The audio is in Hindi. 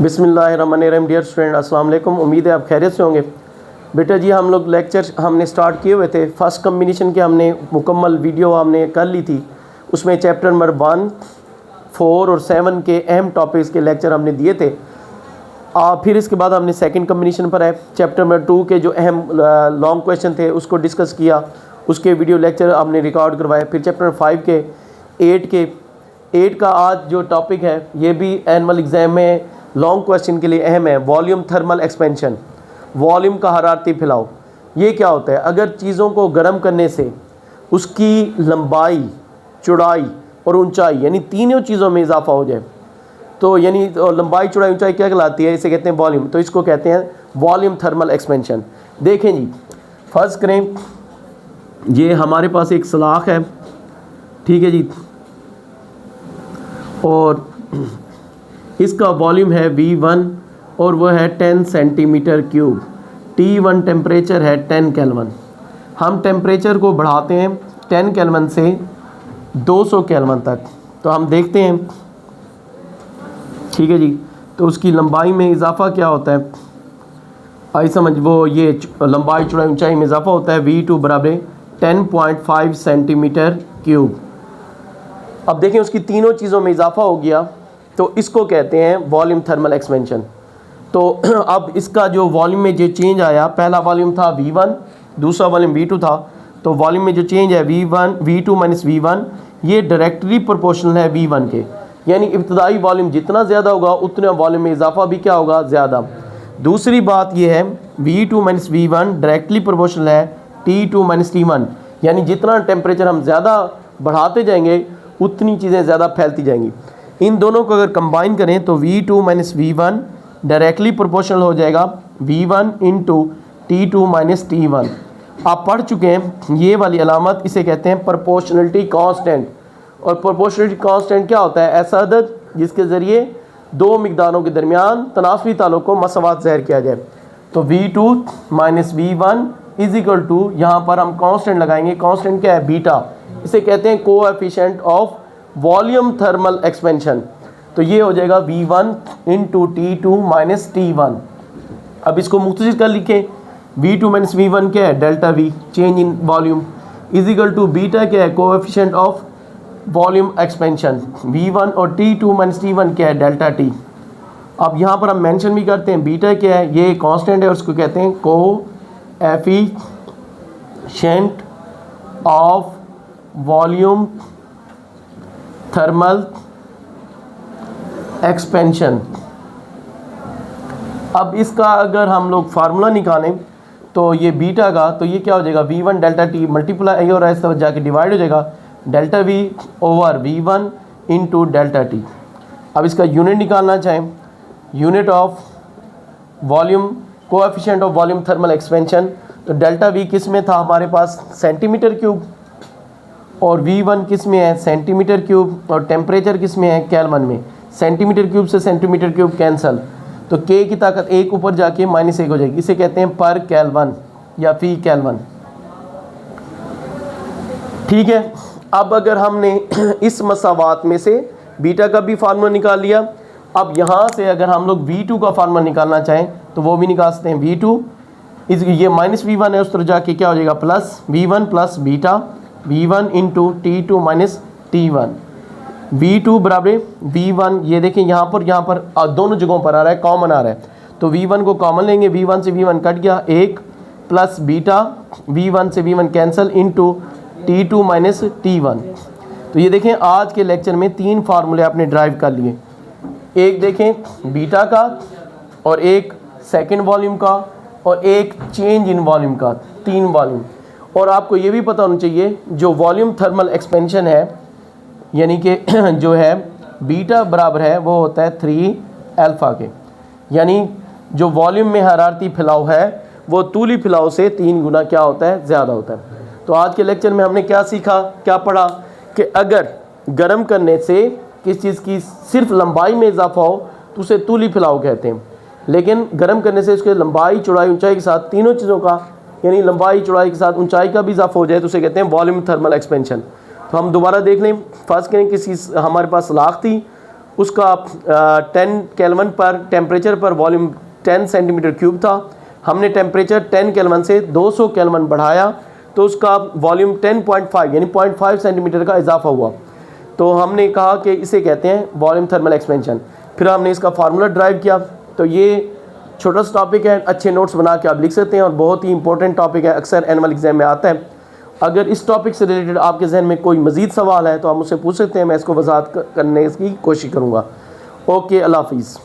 बिस्मिल्लाहिर्रहमानिर्रहीम। डियर स्टूडेंट, अस्सलाम वालेकुम। उम्मीद है आप खैरियत से होंगे। बेटा जी, हम लोग लेक्चर हमने स्टार्ट किए हुए थे। फर्स्ट कम्बिनेशन के हमने मुकम्मल वीडियो हमने कर ली थी। उसमें चैप्टर नंबर 1, 4 और 7 के अहम टॉपिक्स के लेक्चर हमने दिए थे। फिर इसके बाद हमने सेकंड कम्बिनेशन पर है चैप्टर नंबर 2 के जो अहम लॉन्ग क्वेश्चन थे उसको डिस्कस किया। उसके वीडियो लेक्चर हमने रिकॉर्ड करवाए। फिर चैप्टर नंबर 5 के 8 का आज जो टॉपिक है ये भी एनुअल एग्ज़ाम में लॉन्ग क्वेश्चन के लिए अहम है। वॉल्यूम थर्मल एक्सपेंशन, वॉल्यूम का हरारती फैलाव। ये क्या होता है? अगर चीज़ों को गर्म करने से उसकी लंबाई, चौड़ाई और ऊंचाई यानी तीनों चीज़ों में इजाफा हो जाए तो यानी लंबाई, चौड़ाई, ऊंचाई क्या कहलाती है? इसे कहते हैं वॉल्यूम। तो इसको कहते हैं वॉल्यूम थर्मल एक्सपेंशन। देखें जी, फर्ज करें ये हमारे पास एक सलाख है, ठीक है जी, और इसका वॉल्यूम है V1 और वह है 10 सेंटीमीटर क्यूब। T1 टेम्परेचर है 10 केल्विन। हम टेम्परेचर को बढ़ाते हैं 10 केल्विन से 200 केल्विन तक। तो हम देखते हैं, ठीक है जी, तो उसकी लंबाई में इजाफा क्या होता है? आई समझ, वो ये लंबाई, चौड़ाई, ऊंचाई में इजाफा होता है। V2 बराबर 10.5 सेंटीमीटर क्यूब। अब देखें उसकी तीनों चीज़ों में इजाफा हो गया तो इसको कहते हैं वॉल्यूम थर्मल एक्सपेंशन। तो अब इसका जो वॉल्यूम में जो चेंज आया, पहला वॉल्यूम था V1, दूसरा वॉल्यूम V2 था। तो वॉल्यूम में जो चेंज है V2 माइनस V1 ये डायरेक्टली प्रोपोर्शनल है V1 के। यानी इब्तदाई वॉल्यूम जितना ज़्यादा होगा उतना वॉल्यूम में इजाफा भी क्या होगा? ज़्यादा। दूसरी बात यह है V2 minus V1 directly proportional है T2 माइनस T1। यानी जितना टेम्परेचर हम ज़्यादा बढ़ाते जाएंगे उतनी चीज़ें ज़्यादा फैलती जाएंगी। इन दोनों को अगर कंबाइन करें तो V2 minus V1 directly proportional हो जाएगा V1 into T2 minus T1। आप पढ़ चुके हैं ये वाली अलामत, इसे कहते हैं प्रोपोर्शनलिटी कांस्टेंट। और प्रोपोर्शनलिटी कांस्टेंट क्या होता है? ऐसा अदद जिसके ज़रिए दो मिकदारों के दरमियान तनासबी ताल्लुक़ को मसवात ज़ाहिर किया जाए। तो V2 minus V1 is equal to, यहाँ पर हम कांस्टेंट लगाएंगे। कांस्टेंट क्या है? बीटा। इसे कहते हैं coefficient of volume thermal expansion. तो ये हो जाएगा V1 into T2 minus T1। अब इसको मुख्तसर कर लिखें। V2 माइनस V1 क्या है? Delta V, change in volume, is equal to beta क्या है? Coefficient of volume expansion. V1 और T2 माइनस T1 क्या है? Delta T। अब यहाँ पर हम मेंशन भी करते हैं बीटा क्या है? ये कांस्टेंट है और उसको कहते हैं coefficient of volume thermal expansion. अब इसका अगर हम लोग फार्मूला निकालें तो ये बीटा का, तो ये क्या हो जाएगा? V1 डेल्टा T मल्टीप्लाई और ऐसे जाके डिवाइड हो जाएगा delta V over V1 into delta T। अब इसका यूनिट निकालना चाहें, unit of volume, coefficient of volume thermal expansion, तो डेल्टा V किस में था हमारे पास? Centimetre cube. और V1 किस में है? Centimetre cube. और टेम्परेचर किस में है? केल्विन में। सेंटीमीटर क्यूब से सेंटीमीटर क्यूब कैंसल, तो K की ताकत एक ऊपर जाके -1 हो जाएगी। इसे कहते हैं पर केल्विन या फी केल्विन, ठीक है। अब अगर हमने इस मसावात में से बीटा का भी फार्मूला निकाल लिया, अब यहाँ से अगर हम लोग V2 का फार्मूला निकालना चाहें तो वो भी निकाल सकते हैं। V2 ये माइनस V1 है, उस तरह जाके क्या हो जाएगा? Plus V1 plus beta V1 into T2 minus T1। V2 बराबर V1, ये देखें यहाँ पर दोनों जगहों पर आ रहा है, कॉमन आ रहा है। तो V1 को कॉमन लेंगे, V1 से V1 कट गया, 1 प्लस बीटा V1 से V1 cancel into T2 minus T1। तो ये देखें आज के लेक्चर में 3 फार्मूले आपने ड्राइव कर लिए। एक देखें बीटा का, और एक सेकेंड वॉल्यूम का, और एक चेंज इन वॉल्यूम का, 3 वॉल्यूम। और आपको ये भी पता होना चाहिए जो वॉल्यूम थर्मल एक्सपेंशन है यानी कि जो है बीटा बराबर है वो होता है 3 अल्फ़ा के। यानी जो वॉल्यूम में हरारती फैलाव है वो तूली फैलाव से 3 गुना क्या होता है? ज़्यादा होता है। तो आज के लेक्चर में हमने क्या सीखा, क्या पढ़ा कि अगर गर्म करने से किस चीज़ की सिर्फ लंबाई में इजाफा हो तो उसे तूली फैलाव कहते हैं। लेकिन गर्म करने से उसके लंबाई, चौड़ाई, ऊंचाई के साथ तीनों चीज़ों का यानी लंबाई, चौड़ाई के साथ ऊंचाई का भी इजाफा हो जाए तो उसे कहते हैं वॉल्यूम थर्मल एक्सपेंशन। तो हम दोबारा देख लें। फर्स्ट करें किसी हमारे पास सलाख थी उसका 10 केल्विन पर टेम्परेचर पर वॉल्यूम 10 सेंटीमीटर क्यूब था। हमने टेम्परेचर 10 केल्विन से 200 केल्विन बढ़ाया तो उसका वॉल्यूम 10.5 यानी 0.5 सेंटीमीटर का इजाफा हुआ। तो हमने कहा कि इसे कहते हैं वॉल्यूम थर्मल एक्सपेंशन। फिर हमने इसका फार्मूला ड्राइव किया। तो ये छोटा सा टॉपिक है, अच्छे नोट्स बना के आप लिख सकते हैं और बहुत ही इंपॉर्टेंट टॉपिक है, अक्सर एनुअल एग्जाम में आता है। अगर इस टॉपिक से रिलेटेड आपके जहन में कोई मज़ीद सवाल है तो आप मुझसे पूछ सकते हैं, मैं इसको वजाहत करने की कोशिश करूँगा। ओके, अल्लाह हाफिज़।